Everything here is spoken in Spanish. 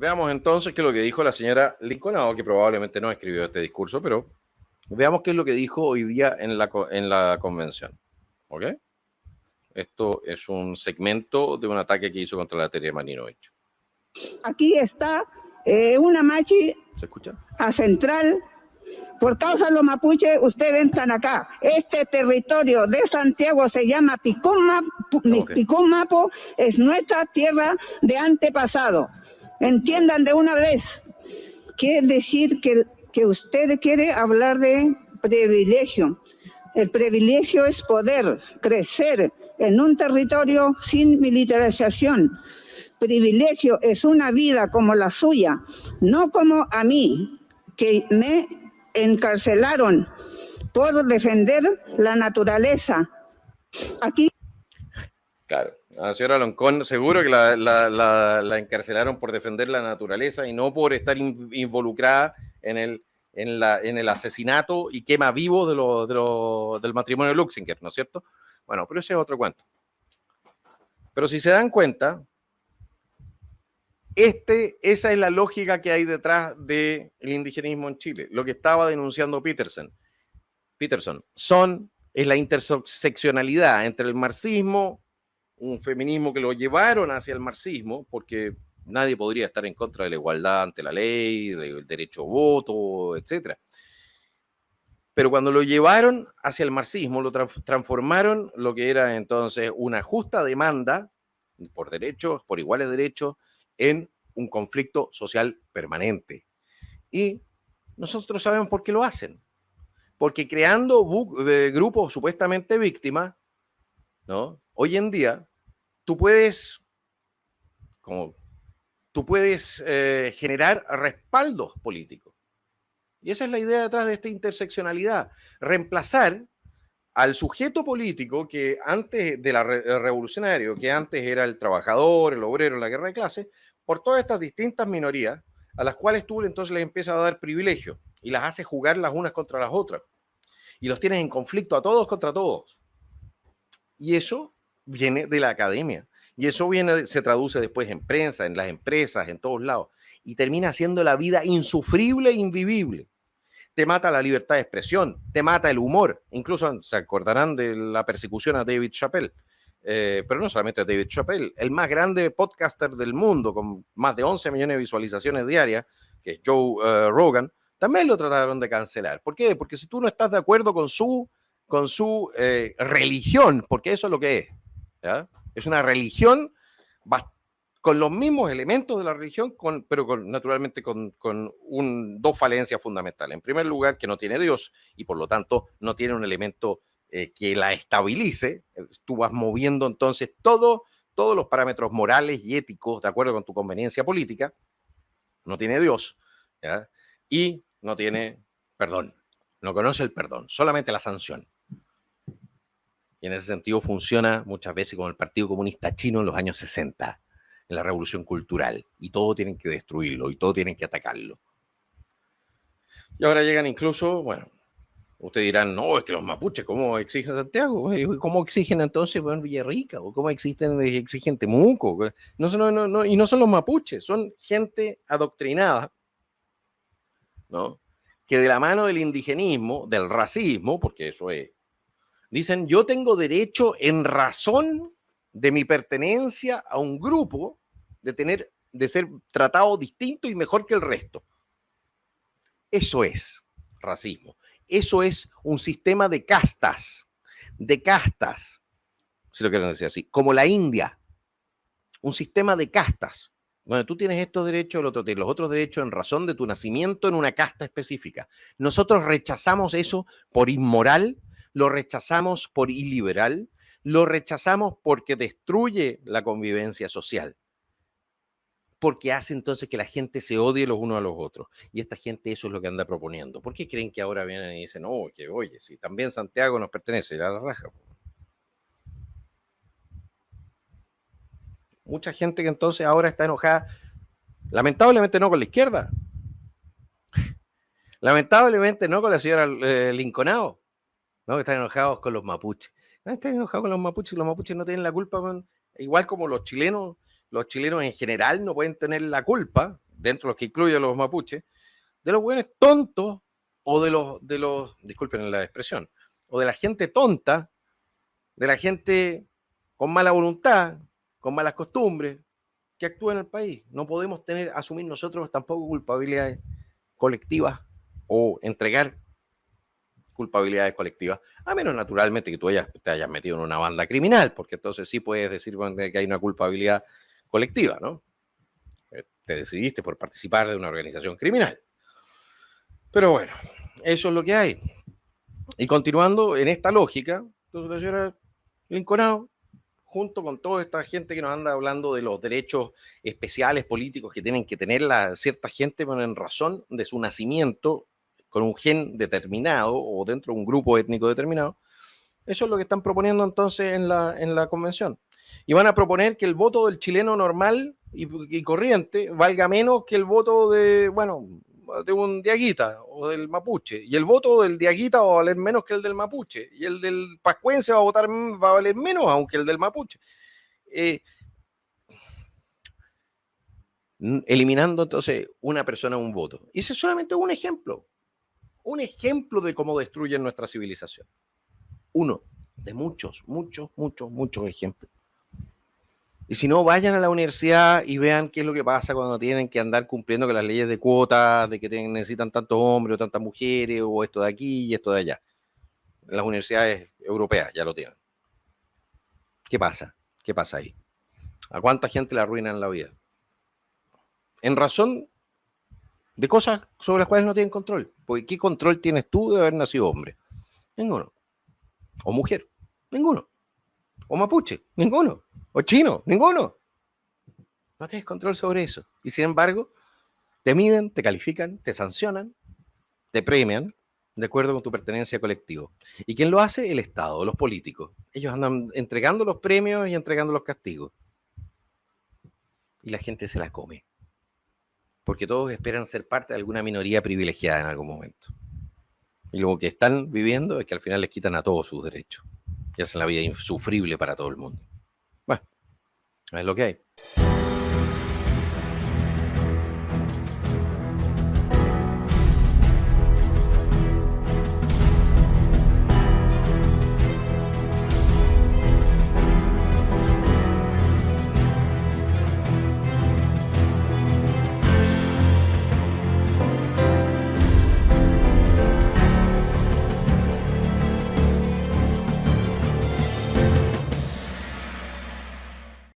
Veamos entonces qué es lo que dijo la señora Lincoln, que probablemente no escribió este discurso, pero veamos qué es lo que dijo hoy día en la convención. ¿Ok? Esto es un segmento de un ataque que hizo contra la Tere Marinovich. Aquí está una machi. ¿Se escucha? A Central. Por causa de los mapuches, ustedes entran acá. Este territorio de Santiago se llama Picún-Mapo, es nuestra tierra de antepasado. Entiendan de una vez. Quiere decir que usted quiere hablar de privilegio. El privilegio es poder crecer en un territorio sin militarización. Privilegio es una vida como la suya, no como a mí, que me encarcelaron por defender la naturaleza. Aquí. Claro, a la señora Loncón seguro que la encarcelaron por defender la naturaleza y no por estar involucrada en el asesinato y quema vivo del matrimonio Luxinger, ¿no es cierto? Bueno, pero ese es otro cuento. Pero si se dan cuenta, esa es la lógica que hay detrás del indigenismo en Chile. Lo que estaba denunciando Peterson es la interseccionalidad entre el marxismo, un feminismo que lo llevaron hacia el marxismo, porque nadie podría estar en contra de la igualdad ante la ley, del derecho a voto, etc. Pero cuando lo llevaron hacia el marxismo, lo transformaron lo que era entonces una justa demanda por derechos, por iguales derechos, en un conflicto social permanente. Y nosotros sabemos por qué lo hacen. Porque creando grupos supuestamente víctimas, ¿no? Hoy en día, tú puedes generar respaldos políticos. Y esa es la idea detrás de esta interseccionalidad. Reemplazar al sujeto político que antes de revolucionario, que antes era el trabajador, el obrero, la guerra de clases, por todas estas distintas minorías a las cuales tú entonces les empiezas a dar privilegios y las haces jugar las unas contra las otras. Y los tienes en conflicto a todos contra todos. Y eso viene de la academia. Y eso se traduce después en prensa, en las empresas, en todos lados. Y termina siendo la vida insufrible e invivible. Te mata la libertad de expresión, te mata el humor. Incluso se acordarán de la persecución a David Chappelle. Pero no solamente a David Chappelle, el más grande podcaster del mundo, con más de 11 millones de visualizaciones diarias, que es Joe Rogan, también lo trataron de cancelar. ¿Por qué? Porque si tú no estás de acuerdo con su religión, porque eso es lo que es, ¿ya? Es una religión con los mismos elementos de la religión, pero naturalmente con dos falencias fundamentales. En primer lugar, que no tiene Dios y por lo tanto no tiene un elemento que la estabilice. Tú vas moviendo entonces todos los parámetros morales y éticos de acuerdo con tu conveniencia política. No tiene Dios, ¿ya? Y no tiene perdón. No conoce el perdón, solamente la sanción. Y en ese sentido funciona muchas veces como el Partido Comunista Chino en los años 60, en la Revolución Cultural. Y todo tienen que destruirlo, y todo tienen que atacarlo. Y ahora llegan incluso, bueno, ustedes dirán, no, es que los mapuches, ¿cómo exigen Santiago? ¿Cómo exigen entonces Villarrica? ¿O cómo exigen Temuco? No, y no son los mapuches, son gente adoctrinada, ¿no? Que de la mano del indigenismo, del racismo, porque eso es, dicen, yo tengo derecho en razón de mi pertenencia a un grupo de ser tratado distinto y mejor que el resto. Eso es racismo. Eso es un sistema de castas, si lo quieren decir así, como la India, un sistema de castas. Bueno, tú tienes estos derechos, los otros derechos en razón de tu nacimiento en una casta específica. Nosotros rechazamos eso por inmoral, lo rechazamos por iliberal, lo rechazamos porque destruye la convivencia social, porque hace entonces que la gente se odie los unos a los otros. Y esta gente eso es lo que anda proponiendo. ¿Por qué creen que ahora vienen y dicen, no, que oye, si también Santiago nos pertenece a la raja? Mucha gente que entonces ahora está enojada, lamentablemente no con la izquierda, lamentablemente no con la señora Linconao, ¿no? Que están enojados con los mapuches. No están enojados con los mapuches no tienen la culpa, igual como los chilenos en general no pueden tener la culpa dentro de los que incluye a los mapuches, de los hueones tontos o de los, disculpen la expresión, o de la gente tonta, de la gente con mala voluntad, con malas costumbres, que actúa en el país. No podemos asumir nosotros tampoco culpabilidades colectivas o entregar culpabilidades colectivas, a menos naturalmente que tú te hayas metido en una banda criminal, porque entonces sí puedes decir que hay una culpabilidad colectiva, ¿no? Te decidiste por participar de una organización criminal. Pero bueno, eso es lo que hay. Y continuando en esta lógica, entonces la señora Linconao, junto con toda esta gente que nos anda hablando de los derechos especiales políticos que tienen que tener cierta gente en razón de su nacimiento con un gen determinado o dentro de un grupo étnico determinado, eso es lo que están proponiendo entonces en la convención. Y van a proponer que el voto del chileno normal y corriente valga menos que el voto de un diaguita o del mapuche. Y el voto del diaguita va a valer menos que el del mapuche. Y el del pascuense va a valer menos aunque el del mapuche. Eliminando entonces una persona un voto. Y ese es solamente un ejemplo. Un ejemplo de cómo destruyen nuestra civilización. Uno de muchos ejemplos. Y si no, vayan a la universidad y vean qué es lo que pasa cuando tienen que andar cumpliendo con las leyes de cuotas, de que necesitan tantos hombres o tantas mujeres, o esto de aquí y esto de allá. En las universidades europeas ya lo tienen. ¿Qué pasa? ¿Qué pasa ahí? ¿A cuánta gente le arruinan la vida? En razón de cosas sobre las cuales no tienen control. Porque ¿qué control tienes tú de haber nacido hombre? Ninguno. O mujer. Ninguno. O mapuche. Ninguno. O chino. Ninguno. No tienes control sobre eso. Y sin embargo, te miden, te califican, te sancionan, te premian de acuerdo con tu pertenencia a colectivo. ¿Y quién lo hace? El Estado, los políticos. Ellos andan entregando los premios y entregando los castigos. Y la gente se la come. Porque todos esperan ser parte de alguna minoría privilegiada en algún momento. Y lo que están viviendo es que al final les quitan a todos sus derechos. Y hacen la vida insufrible para todo el mundo. Bueno, es lo que hay.